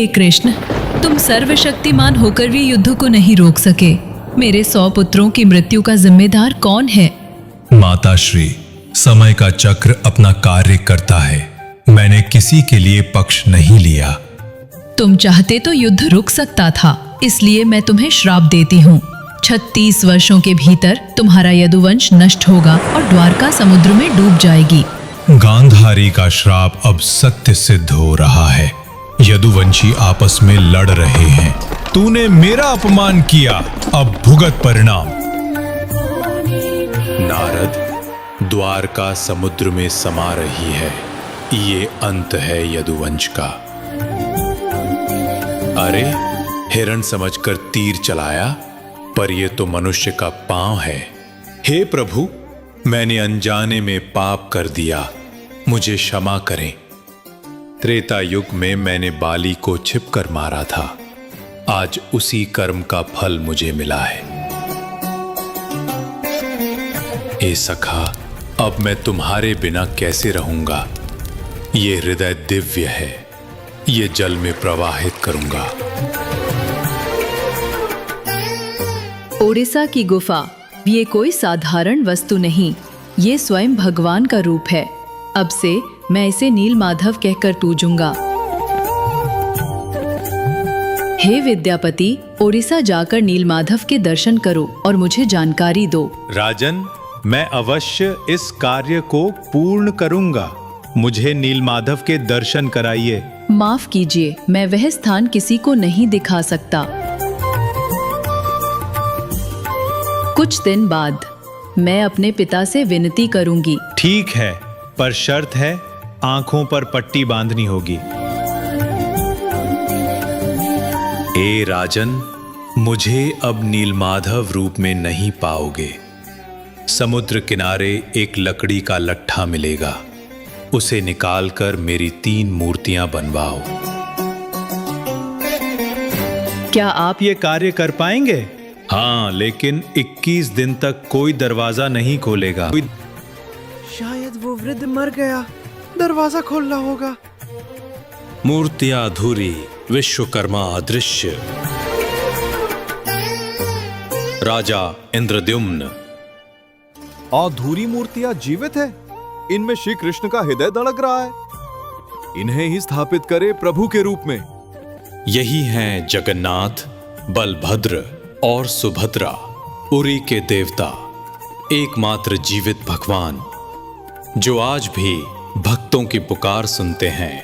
हे कृष्ण, तुम सर्वशक्तिमान होकर भी युद्ध को नहीं रोक सके। मेरे 100 पुत्रों की मृत्यु का जिम्मेदार कौन है? माता श्री, समय का चक्र अपना कार्य करता है। मैंने किसी के लिए पक्ष नहीं लिया। तुम चाहते तो युद्ध रुक सकता था, इसलिए मैं तुम्हें श्राप देती हूँ। 36 वर्षों के भीतर तुम्हारा यदुवंश नष्ट होगा और द्वारका समुद्र में डूब जाएगी। गांधारी का श्राप अब सत्य सिद्ध हो रहा है। यदुवंशी आपस में लड़ रहे हैं। तूने मेरा अपमान किया, अब भुगत परिणाम। नारद, द्वारका समुद्र में समा रही है। ये अंत है यदुवंश का। अरे, हिरण समझकर तीर चलाया, पर यह तो मनुष्य का पांव है। हे प्रभु, मैंने अनजाने में पाप कर दिया, मुझे क्षमा करें। त्रेता युग में मैंने बाली को छिपकर मारा था। आज उसी कर्म का फल मुझे मिला है। हे सखा, अब मैं तुम्हारे बिना कैसे रहूंगा? ये हृदय दिव्य है, ये जल में प्रवाहित करूंगा। ओडिशा की गुफा ये कोई साधारण वस्तु नहीं, ये स्वयं भगवान का रूप है। अब से मैं इसे नीलमाधव कहकर पूजूंगा। हे विद्यापति, ओडिशा जाकर नीलमाधव के दर्शन करो और मुझे जानकारी दो। राजन, मैं अवश्य इस कार्य को पूर्ण करूंगा। मुझे नीलमाधव के दर्शन कराइए। माफ कीजिए, मैं वह स्थान किसी को नहीं दिखा सकता। कुछ दिन बाद मैं अपने पिता से विनती करूंगी। ठीक है, पर शर्त है, आंखों पर पट्टी बांधनी होगी। ए राजन, मुझे अब नीलमाधव रूप में नहीं पाओगे। समुद्र किनारे एक लकड़ी का लट्ठा मिलेगा, उसे निकालकर मेरी 3 मूर्तियां बनवाओ। क्या आप ये कार्य कर पाएंगे? हाँ, लेकिन 21 दिन तक कोई दरवाजा नहीं खोलेगा। शायद वो वृद्ध मर गया, दरवाजा खोलना होगा। मूर्तियां अधूरी, विश्वकर्मा अदृश्य। राजा इंद्रद्युम्न। अधूरी मूर्तियां जीवित है। इनमें श्री कृष्ण का हृदय धड़क रहा है। इन्हें ही स्थापित करे प्रभु के रूप में। यही हैं जगन्नाथ, बलभद्र और सुभद्रा, पुरी के देवता, एकमात्र जीवित भगवान, जो आज भी भक्तों की पुकार सुनते हैं।